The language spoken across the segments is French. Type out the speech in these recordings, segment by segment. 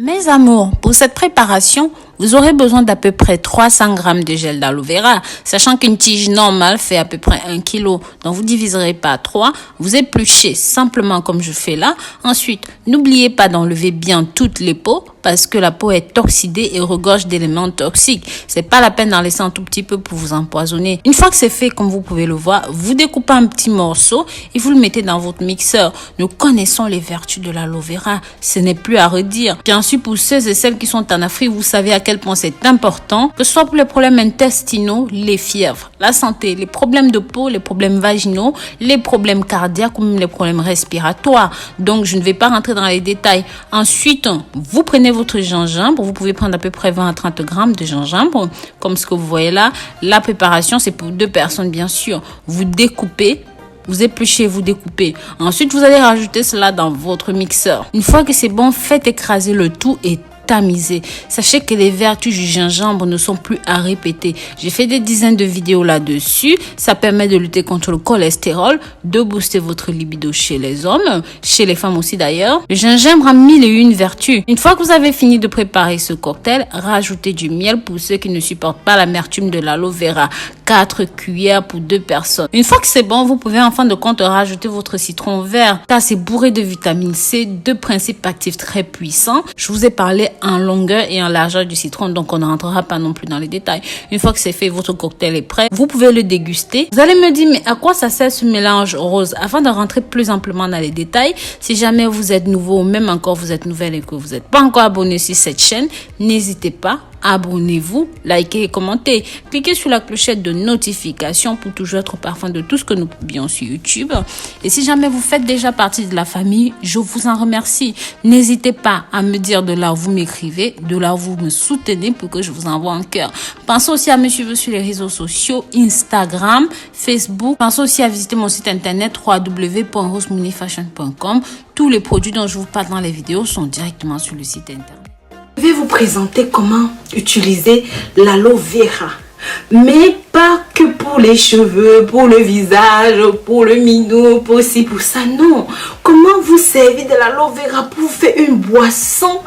Mes amours, pour cette préparation, vous aurez besoin d'à peu près 300 g de gel d'aloe vera, sachant qu'une tige normale fait à peu près 1 kg. Donc vous diviserez par 3, vous épluchez simplement comme je fais là. Ensuite, n'oubliez pas d'enlever bien toutes les peaux parce que la peau est oxydée et regorge d'éléments toxiques. C'est pas la peine d'en laisser un tout petit peu pour vous empoisonner. Une fois que c'est fait, comme vous pouvez le voir, vous découpez un petit morceau et vous le mettez dans votre mixeur. Nous connaissons les vertus de l'aloe vera, ce n'est plus à redire. Bien sûr, pour ceux et celles qui sont en Afrique, vous savez à quel point c'est important, que ce soit pour les problèmes intestinaux, les fièvres, la santé, les problèmes de peau, les problèmes vaginaux, les problèmes cardiaques ou même les problèmes respiratoires. Donc, je ne vais pas rentrer dans les détails. Ensuite, vous prenez votre gingembre. Vous pouvez prendre à peu près 20 à 30 grammes de gingembre, comme ce que vous voyez là. La préparation, c'est pour 2 personnes, bien sûr. Vous découpez. Vous épluchez, vous découpez. Ensuite, vous allez rajouter cela dans votre mixeur. Une fois que c'est bon, faites écraser le tout et tamiser. Sachez que les vertus du gingembre ne sont plus à répéter. J'ai fait des dizaines de vidéos là-dessus. Ça permet de lutter contre le cholestérol, de booster votre libido chez les hommes, chez les femmes aussi d'ailleurs. Le gingembre a 1001 vertus. Une fois que vous avez fini de préparer ce cocktail, rajoutez du miel pour ceux qui ne supportent pas l'amertume de l'aloe vera. 4 cuillères pour 2 personnes. Une fois que c'est bon, vous pouvez en fin de compte rajouter votre citron vert car c'est bourré de vitamine C, 2 principes actifs très puissants. Je vous ai parlé en longueur et en largeur du citron, donc on ne rentrera pas non plus dans les détails. Une fois que c'est fait, votre cocktail est prêt. Vous pouvez le déguster. Vous allez me dire, mais à quoi ça sert ce mélange rose? Afin de rentrer plus amplement dans les détails, si jamais vous êtes nouveau ou même encore vous êtes nouvelle et que vous n'êtes pas encore abonné sur cette chaîne, n'hésitez pas. Abonnez-vous, likez et commentez. Cliquez sur la clochette de notification pour toujours être au parfum de tout ce que nous publions sur YouTube. Et si jamais vous faites déjà partie de la famille, je vous en remercie. N'hésitez pas à me dire de là où vous m'écrivez, de là où vous me soutenez pour que je vous envoie un cœur. Pensez aussi à me suivre sur les réseaux sociaux, Instagram, Facebook. Pensez aussi à visiter mon site internet www.rosemooneyfashion.com. Tous les produits dont je vous parle dans les vidéos sont directement sur le site internet. Je vais vous présenter comment utiliser l'aloe vera. Mais pas que pour les cheveux, pour le visage, pour le minou, pour ci, pour ça. Non. Comment vous servir de l'aloe vera pour faire une boisson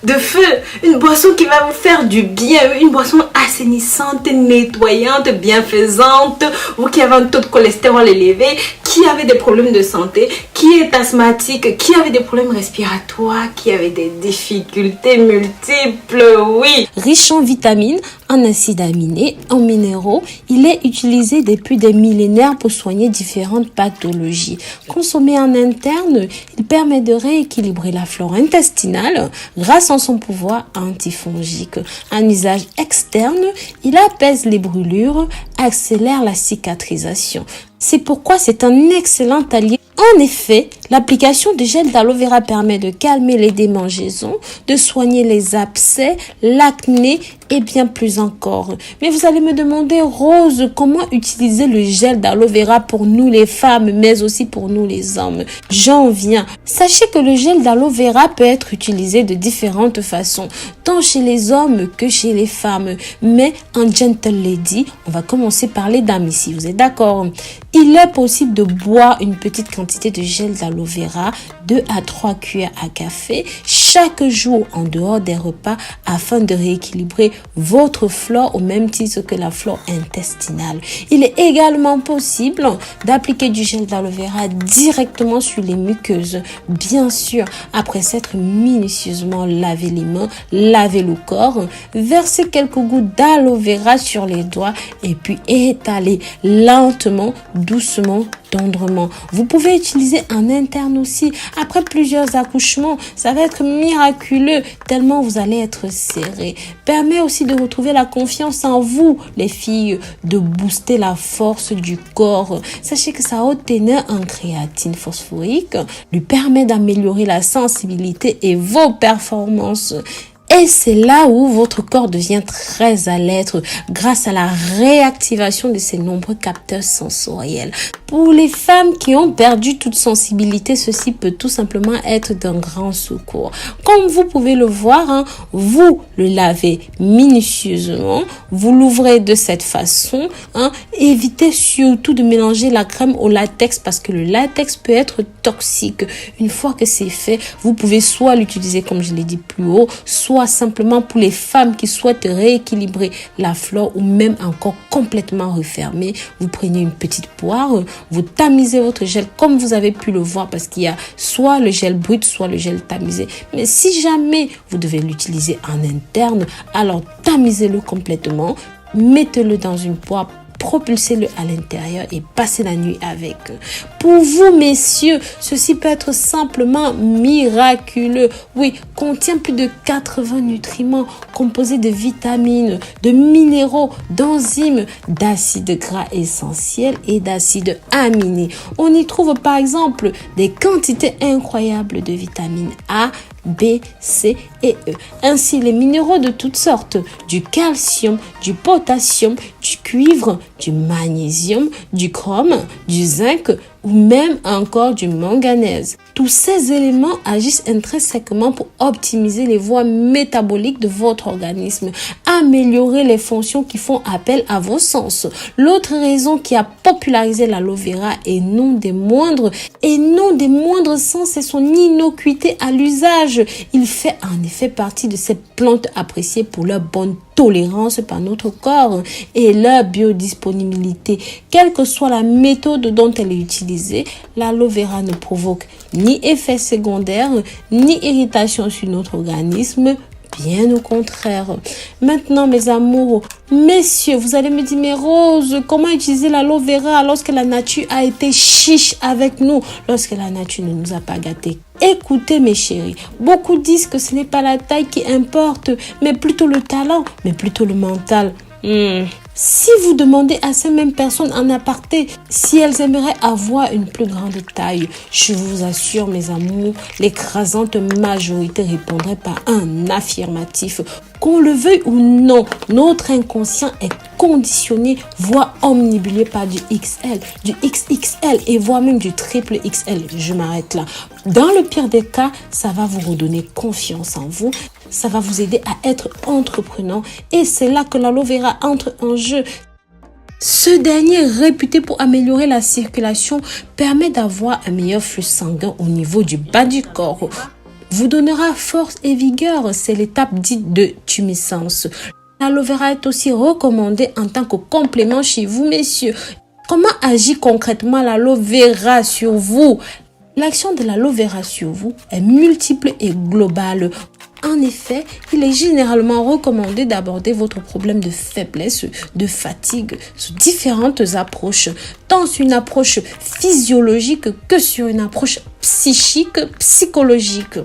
de feu, une boisson qui va vous faire du bien, une boisson assainissante, nettoyante, bienfaisante, vous qui avez un taux de cholestérol élevé, qui avez des problèmes de santé, qui est asthmatique, qui avait des problèmes respiratoires, qui avait des difficultés multiples, oui. Riche en vitamines, en acides aminés, en minéraux, il est utilisé depuis des millénaires pour soigner différentes pathologies. Consommé en interne, il permet de rééquilibrer la flore intestinale grâce à son pouvoir antifongique. Un usage externe, il apaise les brûlures, accélère la cicatrisation. C'est pourquoi c'est un excellent allié. En effet, l'application de gel d'aloe vera permet de calmer les démangeaisons, de soigner les abcès, l'acné et bien plus encore. Mais vous allez me demander, Rose, comment utiliser le gel d'aloe vera pour nous les femmes, mais aussi pour nous les hommes? J'en viens. Sachez que le gel d'aloe vera peut être utilisé de différentes façons, tant chez les hommes que chez les femmes. Mais en gentle lady, on va commencer par les dames ici, vous êtes d'accord? Il est possible de boire une petite quantité de gel d'aloe vera, 2 à 3 cuillères à café, chaque jour en dehors des repas afin de rééquilibrer votre flore au même titre que la flore intestinale. Il est également possible d'appliquer du gel d'aloe vera directement sur les muqueuses. Bien sûr, après s'être minutieusement lavé les mains, laver le corps, verser quelques gouttes d'aloe vera sur les doigts et puis étaler lentement, doucement, tendrement. Vous pouvez utiliser en interne aussi. Après plusieurs accouchements, ça va être miraculeux tellement vous allez être serré. Permet aussi de retrouver la confiance en vous, les filles, de booster la force du corps. Sachez que sa haute teneur en créatine phosphorique lui permet d'améliorer la sensibilité et vos performances. Et c'est là où votre corps devient très à l'aise grâce à la réactivation de ces nombreux capteurs sensoriels. Pour les femmes qui ont perdu toute sensibilité, ceci peut tout simplement être d'un grand secours. Comme vous pouvez le voir, vous le lavez minutieusement, vous l'ouvrez de cette façon. Évitez surtout de mélanger la crème au latex parce que le latex peut être toxique. Une fois que c'est fait, vous pouvez soit l'utiliser comme je l'ai dit plus haut, soit simplement pour les femmes qui souhaitent rééquilibrer la flore ou même encore complètement refermer. Vous prenez une petite poire, vous tamisez votre gel comme vous avez pu le voir parce qu'il y a soit le gel brut, soit le gel tamisé. Mais si jamais vous devez l'utiliser en interne, alors tamisez-le complètement, mettez-le dans une poire, propulsez-le à l'intérieur et passez la nuit avec. Pour vous, messieurs, ceci peut être simplement miraculeux. Oui, contient plus de 80 nutriments composés de vitamines, de minéraux, d'enzymes, d'acides gras essentiels et d'acides aminés. On y trouve par exemple des quantités incroyables de vitamines A, B, C et E. Ainsi, les minéraux de toutes sortes, du calcium, du potassium, du cuivre, du magnésium, du chrome, du zinc ou même encore du manganèse. Tous ces éléments agissent intrinsèquement pour optimiser les voies métaboliques de votre organisme, améliorer les fonctions qui font appel à vos sens. L'autre raison qui a popularisé l'aloe vera et non des moindres sens, c'est son innocuité à l'usage. Il fait en effet partie de ces plantes appréciées pour leur bonne tolérance par notre corps et leur biodisponibilité. Quelle que soit la méthode dont elle est utilisée, l'aloe vera ne provoque ni effet secondaire, ni irritation sur notre organisme, bien au contraire. Maintenant, mes amours, messieurs, vous allez me dire, mais Rose, comment utiliser l'aloe vera lorsque la nature a été chiche avec nous, lorsque la nature ne nous a pas gâtés? Écoutez, mes chéris, beaucoup disent que ce n'est pas la taille qui importe, mais plutôt le talent, mais plutôt le mental. Si vous demandez à ces mêmes personnes en aparté si elles aimeraient avoir une plus grande taille, je vous assure, mes amours, l'écrasante majorité répondrait par un affirmatif. Qu'on le veuille ou non, notre inconscient est conditionné, voire omnibulé par du XL, du XXL et voire même du triple XL. Je m'arrête là. Dans le pire des cas, ça va vous redonner confiance en vous. Ça va vous aider à être entreprenant et c'est là que l'aloe vera entre en jeu. Ce dernier, réputé pour améliorer la circulation, permet d'avoir un meilleur flux sanguin au niveau du bas du corps. Vous donnera force et vigueur, c'est l'étape dite de tumescence. L'aloe vera est aussi recommandé en tant que complément chez vous, messieurs. Comment agit concrètement l'aloe vera sur vous? L'action de l'aloe vera sur vous est multiple et globale. En effet, il est généralement recommandé d'aborder votre problème de faiblesse, de fatigue sous différentes approches, tant sur une approche physiologique que sur une approche psychique, psychologique.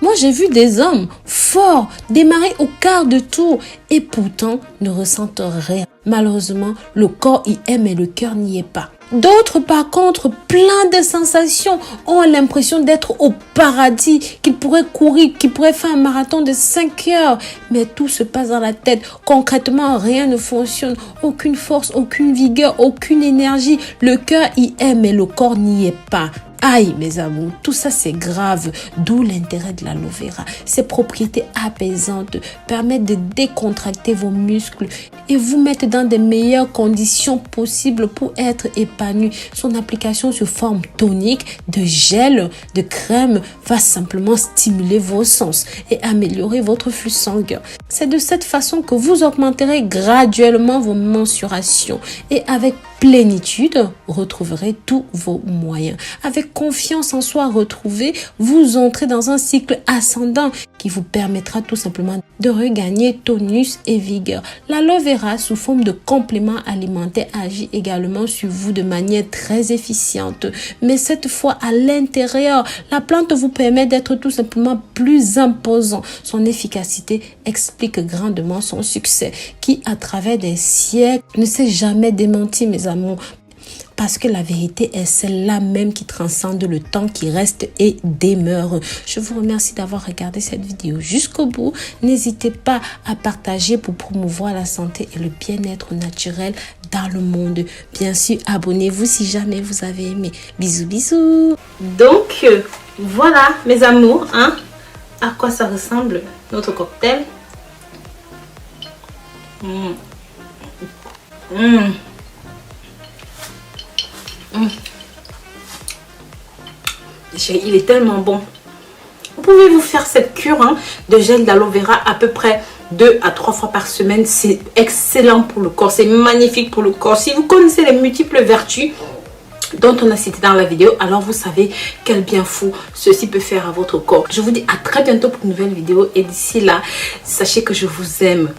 Moi, j'ai vu des hommes forts démarrer au quart de tour et pourtant ne ressentent rien. Malheureusement, le corps y est mais le cœur n'y est pas. D'autres, par contre, plein de sensations, ont l'impression d'être au paradis, qu'ils pourraient courir, qu'ils pourraient faire un marathon de 5 heures. Mais tout se passe dans la tête. Concrètement, rien ne fonctionne. Aucune force, aucune vigueur, aucune énergie. Le cœur y est, mais le corps n'y est pas. Aïe, mes amours, tout ça c'est grave, d'où l'intérêt de l'aloe vera. Ses propriétés apaisantes permettent de décontracter vos muscles et vous mettre dans des meilleures conditions possibles pour être épanoui. Son application sous forme tonique, de gel, de crème va simplement stimuler vos sens et améliorer votre flux sanguin. C'est de cette façon que vous augmenterez graduellement vos mensurations et avec plénitude, retrouverez tous vos moyens. Avec confiance en soi retrouvée, vous entrez dans un cycle ascendant qui vous permettra tout simplement de regagner tonus et vigueur. L'aloe vera sous forme de complément alimentaire agit également sur vous de manière très efficiente. Mais cette fois à l'intérieur, la plante vous permet d'être tout simplement plus imposant. Son efficacité explique grandement son succès qui, à travers des siècles, ne s'est jamais démenti, mes amours. parce que la vérité est celle-là même qui transcende le temps qui reste et demeure. Je vous remercie d'avoir regardé cette vidéo jusqu'au bout. N'hésitez pas à partager pour promouvoir la santé et le bien-être naturel dans le monde. Bien sûr, abonnez-vous si jamais vous avez aimé. Bisous, bisous. Donc, voilà, mes amours, hein, à quoi ça ressemble notre cocktail. Il est tellement bon. Vous pouvez vous faire cette cure de gel d'aloe vera à peu près 2 à 3 fois par semaine. C'est excellent pour le corps, c'est magnifique pour le corps. Si vous connaissez les multiples vertus dont on a cité dans la vidéo, alors vous savez quel bien fou ceci peut faire à votre corps. Je vous dis à très bientôt pour une nouvelle vidéo et d'ici là, sachez que je vous aime.